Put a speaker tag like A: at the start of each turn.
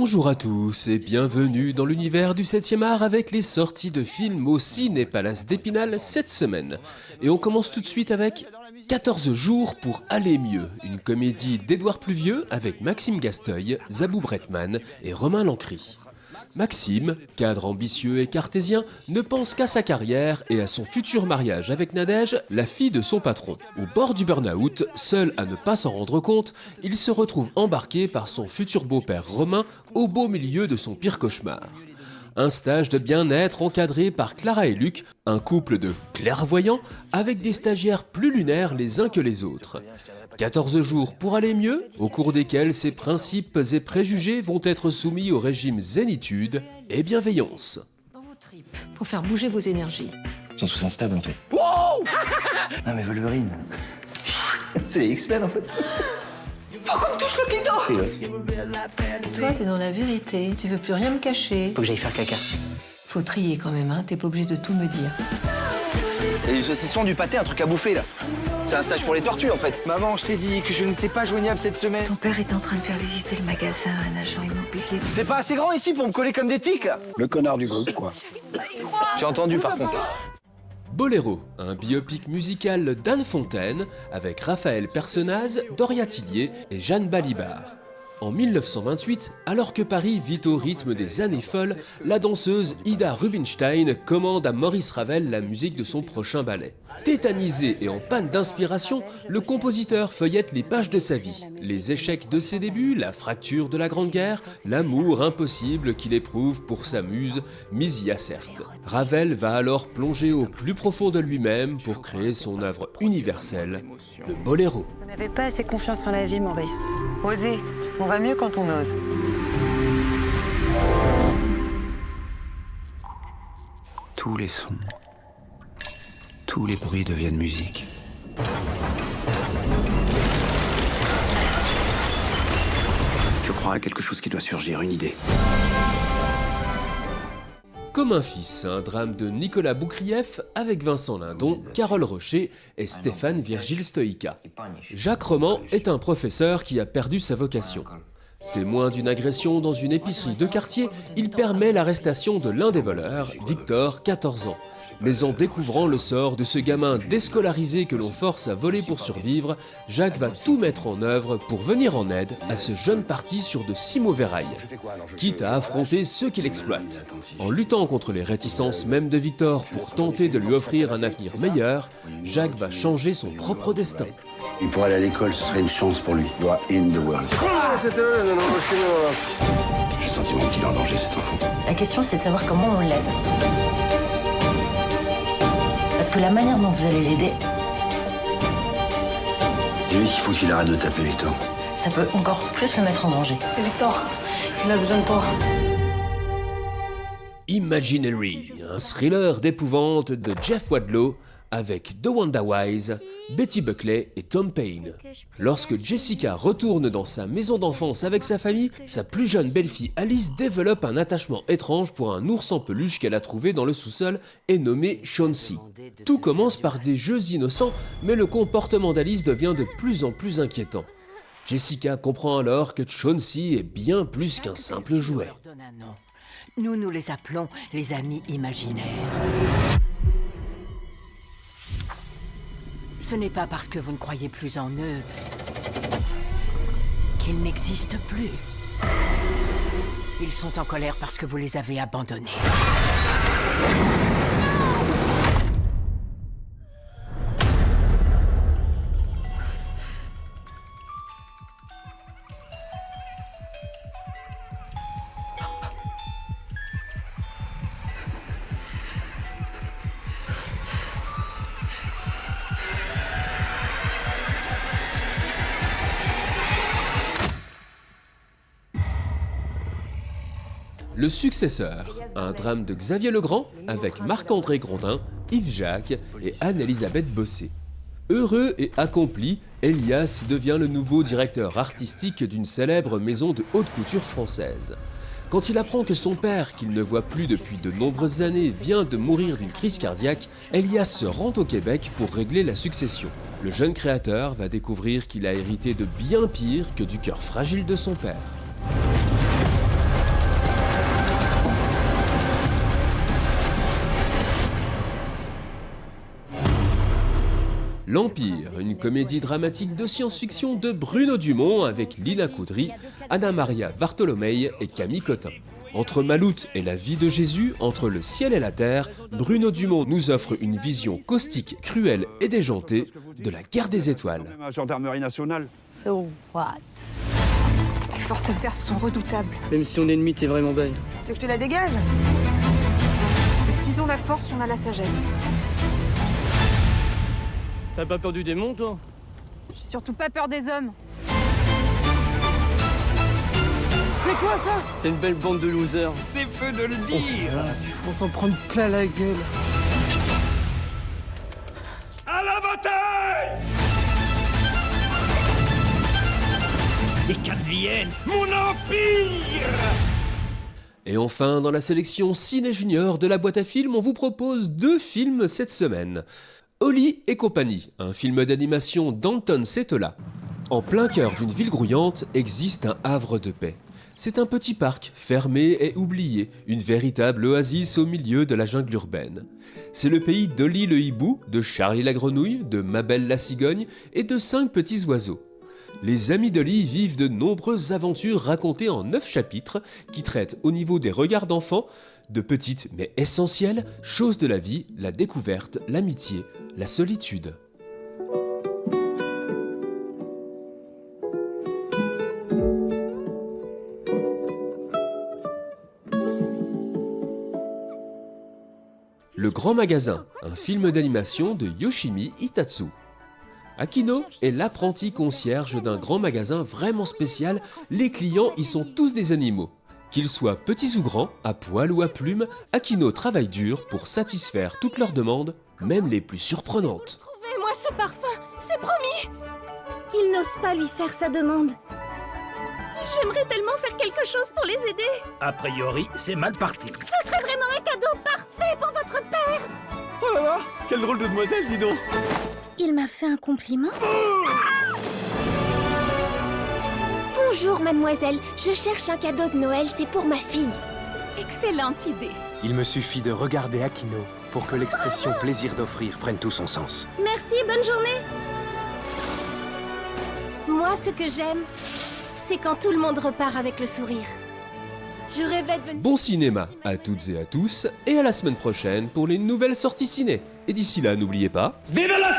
A: Bonjour à tous et bienvenue dans l'univers du 7e art avec les sorties de films au Ciné Palace d'Épinal cette semaine. Et on commence tout de suite avec 14 jours pour aller mieux, une comédie d'Édouard Pluvieux avec Maxime Gasteuil, Zabou Bretman et Romain Lancry. Maxime, cadre ambitieux et cartésien, ne pense qu'à sa carrière et à son futur mariage avec Nadège, la fille de son patron. Au bord du burn-out, seul à ne pas s'en rendre compte, il se retrouve embarqué par son futur beau-père Romain au beau milieu de son pire cauchemar. Un stage de bien-être encadré par Clara et Luc, un couple de clairvoyants avec des stagiaires plus lunaires les uns que les autres. 14 jours pour aller mieux, au cours desquels ses principes et préjugés vont être soumis au régime zénitude et bienveillance.
B: Dans vos tripes, pour faire bouger vos énergies.
C: Ils sont tous instables en fait.
D: Wow. Non mais Wolverine. C'est X-Men en fait.
B: Faut qu'on me touche le clito. Toi, t'es dans la vérité, tu veux plus rien me cacher.
C: Faut que j'aille faire caca.
B: Faut trier quand même, hein, t'es pas obligé de tout me dire.
D: Il y a du saucisson, du pâté, un truc à bouffer là. C'est un stage pour les tortues en fait. Maman, je t'ai dit que je n'étais pas joignable cette semaine.
E: Ton père est en train de faire visiter le magasin à un agent immobilier.
D: C'est pas assez grand ici pour me coller comme des tiques là.
F: Le connard du groupe, quoi.
D: J'ai entendu par contre.
A: Boléro, un biopic musical d'Anne Fontaine avec Raphaël Personnaz, Doria Tillier et Jeanne Balibar. En 1928, alors que Paris vit au rythme des années folles, la danseuse Ida Rubinstein commande à Maurice Ravel la musique de son prochain ballet. Tétanisé et en panne d'inspiration, le compositeur feuillette les pages de sa vie. Les échecs de ses débuts, la fracture de la Grande Guerre, l'amour impossible qu'il éprouve pour sa muse, Misia certes. Ravel va alors plonger au plus profond de lui-même pour créer son œuvre universelle, le boléro.
E: Vous n'avez pas assez confiance en la vie, Maurice. Osez, on va mieux quand on ose.
F: Tous les sons, tous les bruits deviennent musique. Je crois à quelque chose qui doit surgir, une idée.
A: Comme un fils, un drame de Nicolas Boukrieff avec Vincent Lindon, Carole Rocher et Stéphane Virgile Stoïca. Jacques Roman est un professeur qui a perdu sa vocation. Témoin d'une agression dans une épicerie de quartier, il permet l'arrestation de l'un des voleurs, Victor, 14 ans. Mais en découvrant le sort de ce gamin déscolarisé que l'on force à voler pour survivre, Jacques va tout mettre en œuvre pour venir en aide à ce jeune parti sur de si mauvais rails, quitte à affronter ceux qui l'exploitent. En luttant contre les réticences même de Victor pour tenter de lui offrir un avenir meilleur, Jacques va changer son propre destin.
F: Il pourrait aller à l'école, ce serait une chance pour lui. You are in the world. J'ai le sentiment qu'il est en danger, cet enfant.
G: La question, c'est de savoir comment on l'aide. Parce que la manière dont vous allez l'aider,
F: Dis-lui qu'il faut qu'il arrête de taper, Victor.
G: ça peut encore plus le mettre en danger.
B: C'est Victor, il a besoin de toi.
A: Imaginary, un thriller d'épouvante de Jeff Wadlow avec DeWanda Wise, Betty Buckley et Tom Payne. Lorsque Jessica retourne dans sa maison d'enfance avec sa famille, sa plus jeune belle-fille Alice développe un attachement étrange pour un ours en peluche qu'elle a trouvé dans le sous-sol et nommé Chauncey. Tout commence par des jeux innocents, mais le comportement d'Alice devient de plus en plus inquiétant. Jessica comprend alors que Chauncey est bien plus qu'un simple jouet.
H: Nous les appelons les amis imaginaires. Ce n'est pas parce que vous ne croyez plus en eux qu'ils n'existent plus. Ils sont en colère parce que vous les avez abandonnés.
A: Le Successeur, un drame de Xavier Legrand avec Marc-André Grondin, Yves Jacques et Anne-Elisabeth Bossé. Heureux et accompli, Elias devient le nouveau directeur artistique d'une célèbre maison de haute couture française. Quand il apprend que son père, qu'il ne voit plus depuis de nombreuses années, vient de mourir d'une crise cardiaque, Elias se rend au Québec pour régler la succession. Le jeune créateur va découvrir qu'il a hérité de bien pire que du cœur fragile de son père. L'Empire, une comédie dramatique de science-fiction de Bruno Dumont avec Lina Coudry, Anna Maria Bartolomei et Camille Cotin. Entre Maloute et la vie de Jésus, entre le ciel et la terre, Bruno Dumont nous offre une vision caustique, cruelle et déjantée de la guerre des étoiles.
C: La gendarmerie nationale.
B: So what?
I: Les forces adverses sont redoutables.
J: Même si ton ennemi t'es vraiment belle.
H: Tu veux que je te la dégage?
I: S'ils ont la force, on a la sagesse.
J: T'as pas peur du démon, toi?
I: J'ai surtout pas peur des hommes.
J: C'est quoi ça? C'est une belle bande de losers.
D: C'est peu de le dire.
J: On s'en prendre plein la gueule.
C: À la bataille! Les Quadriennes, mon empire!
A: Et enfin, dans la sélection Ciné Junior de la boîte à films, on vous propose 2 films cette semaine. Oli et compagnie, un film d'animation d'Anton Setola. En plein cœur d'une ville grouillante existe un havre de paix. C'est un petit parc, fermé et oublié, une véritable oasis au milieu de la jungle urbaine. C'est le pays d'Oli le hibou, de Charlie la grenouille, de Mabel la cigogne et de 5 petits oiseaux. Les amis d'Oli vivent de nombreuses aventures racontées en 9 chapitres qui traitent au niveau des regards d'enfants de petites mais essentielles choses de la vie, la découverte, l'amitié, la solitude. Le Grand Magasin, un film d'animation de Yoshimi Itatsu. Akino est l'apprenti concierge d'un grand magasin vraiment spécial, les clients y sont tous des animaux. Qu'ils soient petits ou grands, à poil ou à plumes, Akino travaille dur pour satisfaire toutes leurs demandes, même les plus surprenantes.
K: Trouvez-moi ce parfum, c'est promis. Il n'ose pas lui faire sa demande. J'aimerais tellement faire quelque chose pour les aider.
C: A priori, c'est mal parti.
K: Ce serait vraiment un cadeau parfait pour votre père.
J: Oh là là, quelle drôle de demoiselle, dis donc.
K: Il m'a fait un compliment. Bonjour, mademoiselle. Je cherche un cadeau de Noël, c'est pour ma fille. Excellente idée.
F: Il me suffit de regarder Akino pour que l'expression plaisir d'offrir prenne tout son sens.
K: Merci, bonne journée. Moi, ce que j'aime, c'est quand tout le monde repart avec le sourire. Je rêvais de venir...
A: Bon cinéma à toutes et à tous, et à la semaine prochaine pour les nouvelles sorties ciné. Et d'ici là, n'oubliez pas...
C: Vive la